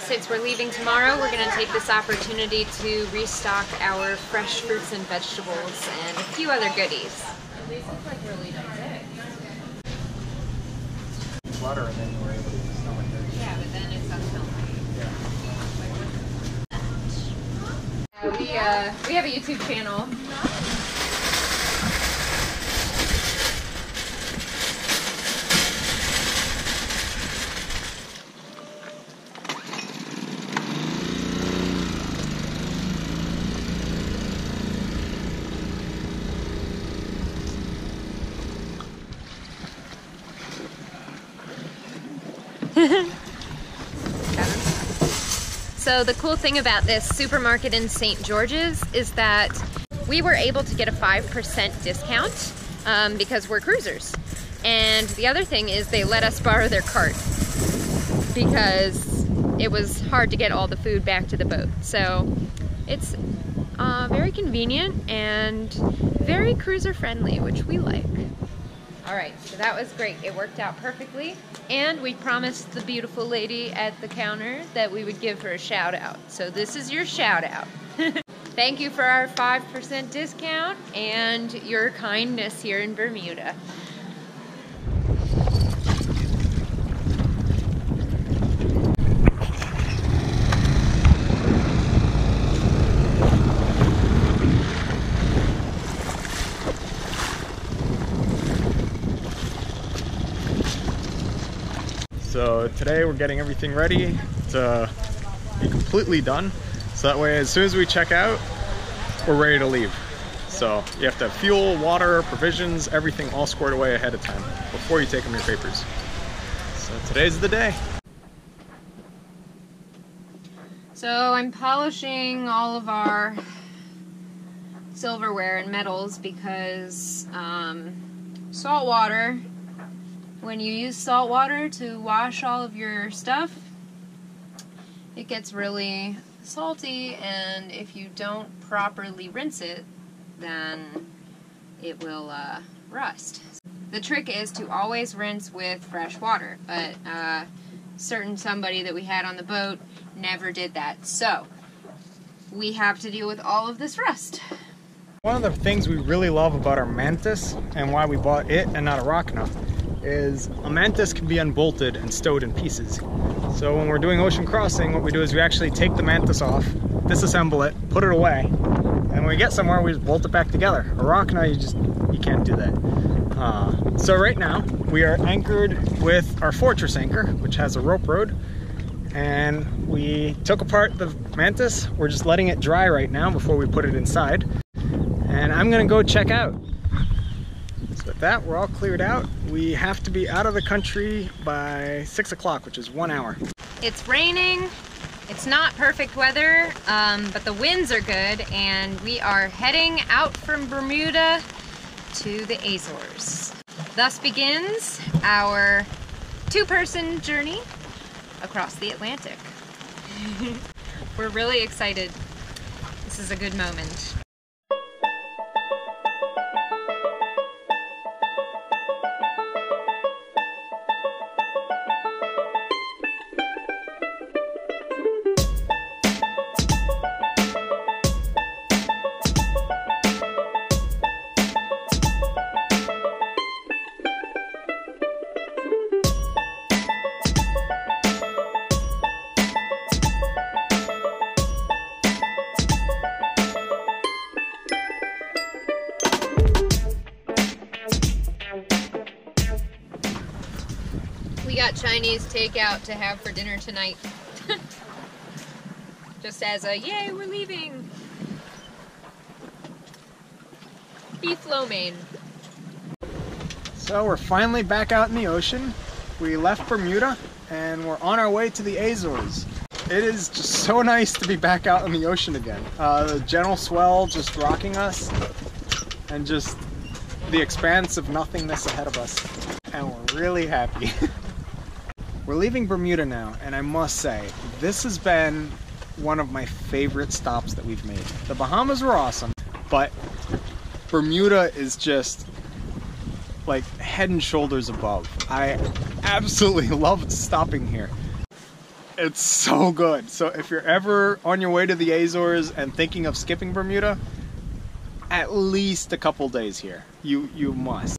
Since we're leaving tomorrow, we're going to take this opportunity to restock our fresh fruits and vegetables and a few other goodies. These look like really nice. Water and then you were able to use snow and dirt. Yeah, but then it's unhealthy. Yeah. We have a YouTube channel. So the cool thing about this supermarket in St. George's is that we were able to get a 5% discount because we're cruisers. And the other thing is they let us borrow their cart because it was hard to get all the food back to the boat. So it's very convenient and very cruiser friendly, which we like. All right, so that was great. It worked out perfectly. And we promised the beautiful lady at the counter that we would give her a shout out. So this is your shout out. Thank you for our 5% discount and your kindness here in Bermuda. So today we're getting everything ready to be completely done. So that way as soon as we check out, we're ready to leave. So you have to have fuel, water, provisions, everything all squared away ahead of time before you take them your papers. So today's the day. So I'm polishing all of our silverware and metals because salt water, when you use salt water to wash all of your stuff, it gets really salty, and if you don't properly rinse it, then it will rust. The trick is to always rinse with fresh water, but certain somebody that we had on the boat never did that, so we have to deal with all of this rust. One of the things we really love about our Mantis, and why we bought it and not a Rocna, is a Mantis can be unbolted and stowed in pieces. So when we're doing ocean crossing, what we do is we actually take the Mantis off, disassemble it, put it away, and when we get somewhere we just bolt it back together. A Rocna, you can't do that. So right now we are anchored with our Fortress anchor, which has a rope rod, and we took apart the Mantis. We're just letting it dry right now before we put it inside, and I'm gonna go check out. So with that, we're all cleared out. We have to be out of the country by 6 o'clock, which is 1 hour. It's raining. It's not perfect weather, but the winds are good, and we are heading out from Bermuda to the Azores. Thus begins our two-person journey across the Atlantic. We're really excited. This is a good moment. We got Chinese takeout to have for dinner tonight. Just as a, yay, we're leaving. Beef lo mein. So we're finally back out in the ocean. We left Bermuda and we're on our way to the Azores. It is just so nice to be back out in the ocean again. The gentle swell just rocking us and just the expanse of nothingness ahead of us. And we're really happy. We're leaving Bermuda now, and I must say, this has been one of my favorite stops that we've made. The Bahamas were awesome, but Bermuda is just like head and shoulders above. I absolutely loved stopping here. It's so good. So if you're ever on your way to the Azores and thinking of skipping Bermuda, at least a couple days here. You must.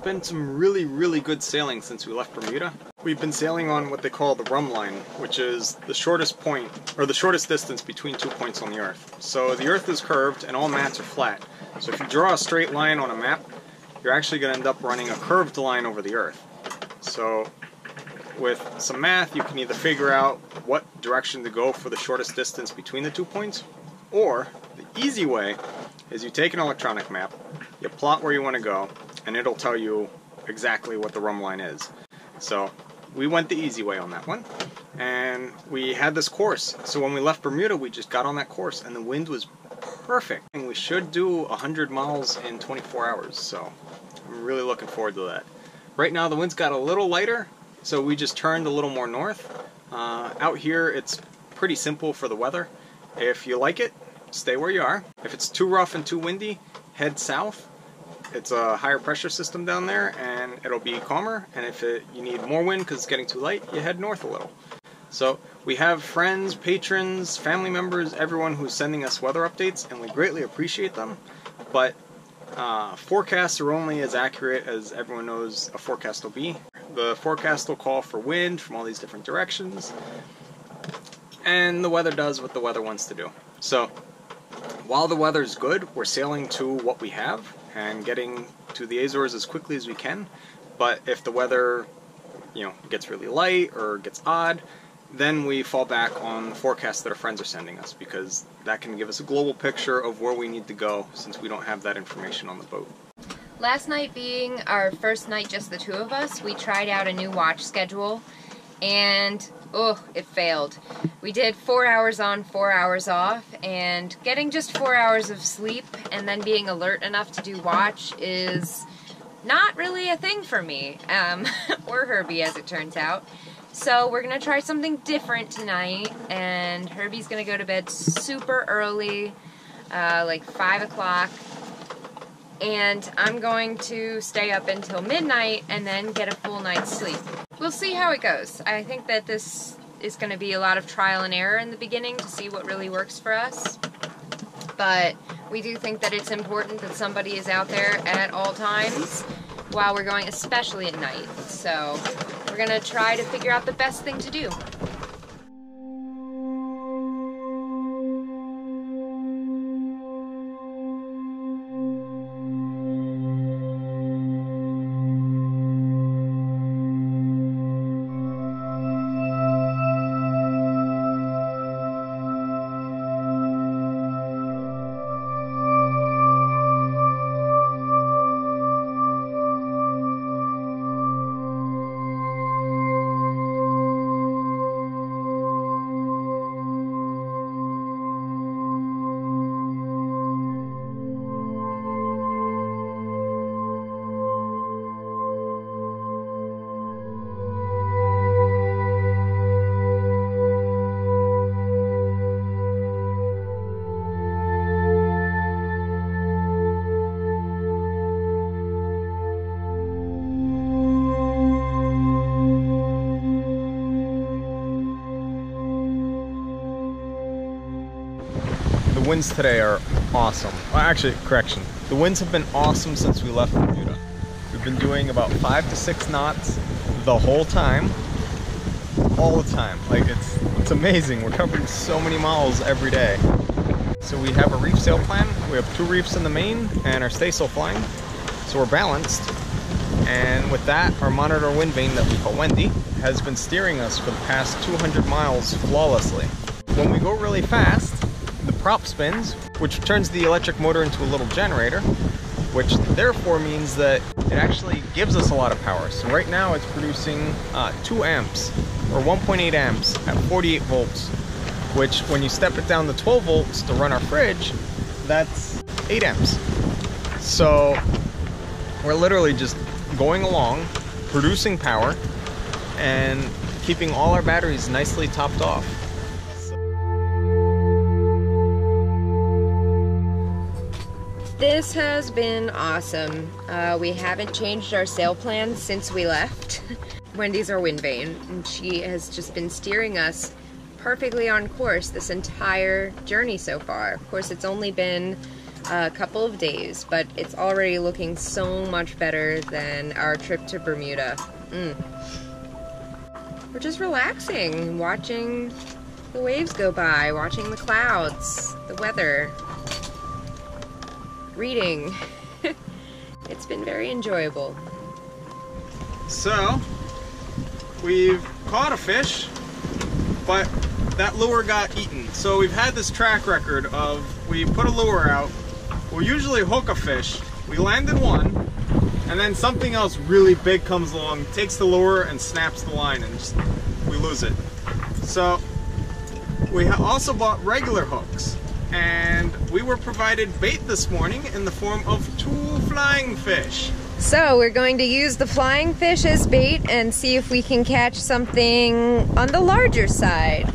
Been some really good sailing since we left Bermuda. We've been sailing on what they call the rum line, which is the shortest point, or the shortest distance between 2 points on the Earth. So the Earth is curved and all mats are flat. So if you draw a straight line on a map, you're actually going to end up running a curved line over the Earth. So with some math, you can either figure out what direction to go for the shortest distance between the 2 points, or the easy way is you take an electronic map, you plot where you want to go, and it'll tell you exactly what the rum line is. So we went the easy way on that one, and we had this course. So when we left Bermuda, we just got on that course, and the wind was perfect. And we should do 100 miles in 24 hours, so I'm really looking forward to that. Right now the wind's got a little lighter, so we just turned a little more north. Out here it's pretty simple for the weather. If you like it, stay where you are. If it's too rough and too windy, head south. It's a higher pressure system down there and it'll be calmer, and if you need more wind because it's getting too light, you head north a little. So we have friends, patrons, family members, everyone who's sending us weather updates, and we greatly appreciate them, but forecasts are only as accurate as everyone knows a forecast will be. The forecast will call for wind from all these different directions, and the weather does what the weather wants to do. So while the weather's good, we're sailing to what we have and getting to the Azores as quickly as we can. But if the weather, gets really light or gets odd, then we fall back on the forecast that our friends are sending us, because that can give us a global picture of where we need to go, since we don't have that information on the boat. Last night being our first night, just the two of us, we tried out a new watch schedule, and it failed. We did 4 hours on, 4 hours off, and getting just 4 hours of sleep and then being alert enough to do watch is not really a thing for me, or Herbie as it turns out. So we're gonna try something different tonight, and Herbie's gonna go to bed super early, like 5 o'clock, and I'm going to stay up until midnight and then get a full night's sleep. We'll see how it goes. I think that this is going to be a lot of trial and error in the beginning to see what really works for us. But we do think that it's important that somebody is out there at all times while we're going, especially at night. So we're going to try to figure out the best thing to do. The winds today are awesome. Well, actually, correction. The winds have been awesome since we left Bermuda. We've been doing about 5 to 6 knots the whole time. All the time. Like, it's amazing. We're covering so many miles every day. So we have a reef sail plan. We have 2 reefs in the main and our staysail flying. So we're balanced. And with that, our monitor Windvane that we call Wendy has been steering us for the past 200 miles flawlessly. When we go really fast, the prop spins, which turns the electric motor into a little generator, which therefore means that it actually gives us a lot of power. So right now it's producing 2 amps or 1.8 amps at 48 volts, which when you step it down to 12 volts to run our fridge, that's 8 amps. So we're literally just going along, producing power, and keeping all our batteries nicely topped off. This has been awesome. We haven't changed our sail plans since we left. Wendy's our Windvane, and she has just been steering us perfectly on course this entire journey so far. Of course, it's only been a couple of days, but it's already looking so much better than our trip to Bermuda. We're just relaxing, watching the waves go by, watching the clouds, the weather, reading. It's been very enjoyable. So, we've caught a fish, but that lure got eaten. So we've had this track record of, we put a lure out, we'll usually hook a fish, we landed one, and then something else really big comes along, takes the lure and snaps the line, and just, we lose it. So we also bought regular hooks, and we were provided bait this morning in the form of 2 flying fish. So we're going to use the flying fish as bait and see if we can catch something on the larger side.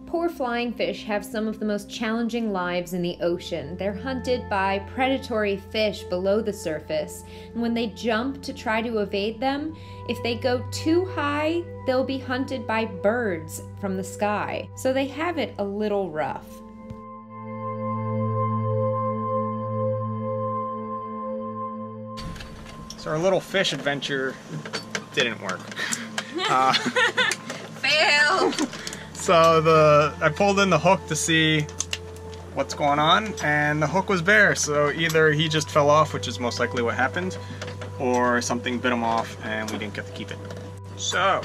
Poor flying fish have some of the most challenging lives in the ocean. They're hunted by predatory fish below the surface, and when they jump to try to evade them, if they go too high, they'll be hunted by birds from the sky. So they have it a little rough. So our little fish adventure didn't work. Fail! So I pulled in the hook to see what's going on, and the hook was bare. So either he just fell off, which is most likely what happened, or something bit him off and we didn't get to keep it. So,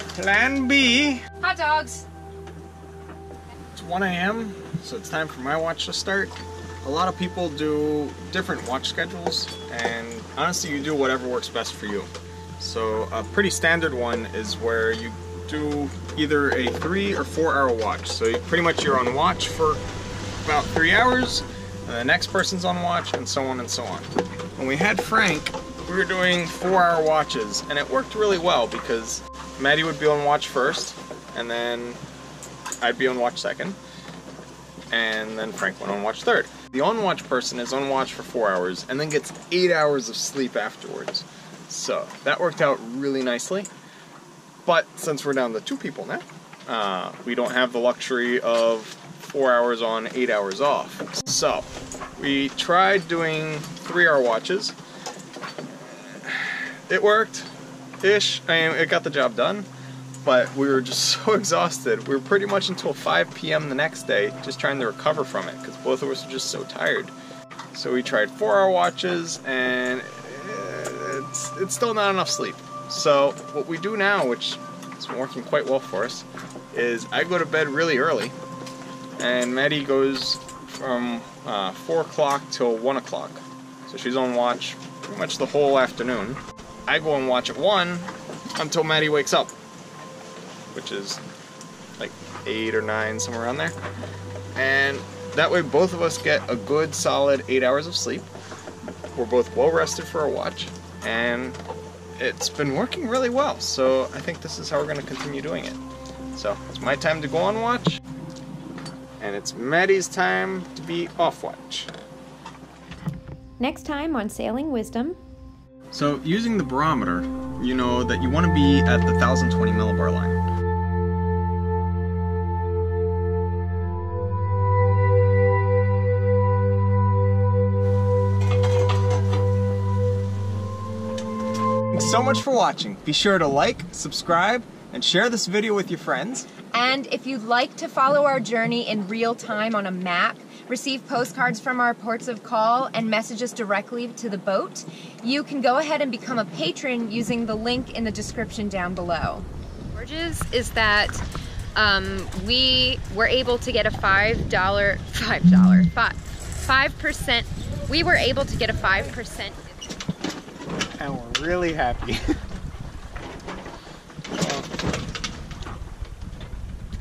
plan B. Hot dogs! It's 1 a.m., so it's time for my watch to start. A lot of people do different watch schedules, and honestly you do whatever works best for you. So a pretty standard one is where you do either a 3 or 4 hour watch. So you're on watch for about 3 hours, and the next person's on watch, and so on and so on. When we had Frank, we were doing 4 hour watches, and it worked really well because Maddie would be on watch first, and then I'd be on watch second, and then Frank went on watch third. The on watch person is on watch for 4 hours and then gets 8 hours of sleep afterwards. So that worked out really nicely. But since we're down to 2 people now, we don't have the luxury of 4 hours on, 8 hours off. So we tried doing 3 hour watches. It worked-ish. I mean, it got the job done. But we were just so exhausted. We were pretty much until 5 p.m. the next day just trying to recover from it because both of us were just so tired. So we tried 4 hour watches, and it's still not enough sleep. So what we do now, which has been working quite well for us, is I go to bed really early, and Maddie goes from 4 o'clock till 1 o'clock. So she's on watch pretty much the whole afternoon. I go and watch at 1 until Maddie wakes up, which is like 8 or 9, somewhere around there. And that way both of us get a good solid 8 hours of sleep. We're both well rested for our watch, and it's been working really well. So I think this is how we're going to continue doing it. So it's my time to go on watch, and it's Maddie's time to be off watch. Next time on Sailing Wisdom. So using the barometer, you know that you want to be at the 1020 millibar line. Thanks so much for watching. Be sure to like, subscribe, and share this video with your friends. And if you'd like to follow our journey in real time on a map, receive postcards from our ports of call, and message us directly to the boat, you can go ahead and become a patron using the link in the description down below. Gorgeous is that we were able to get a 5% We were able to get a 5%. And we're really happy.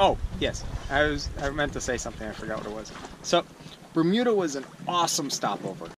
Oh, yes. I meant to say something. I forgot what it was. So, Bermuda was an awesome stopover.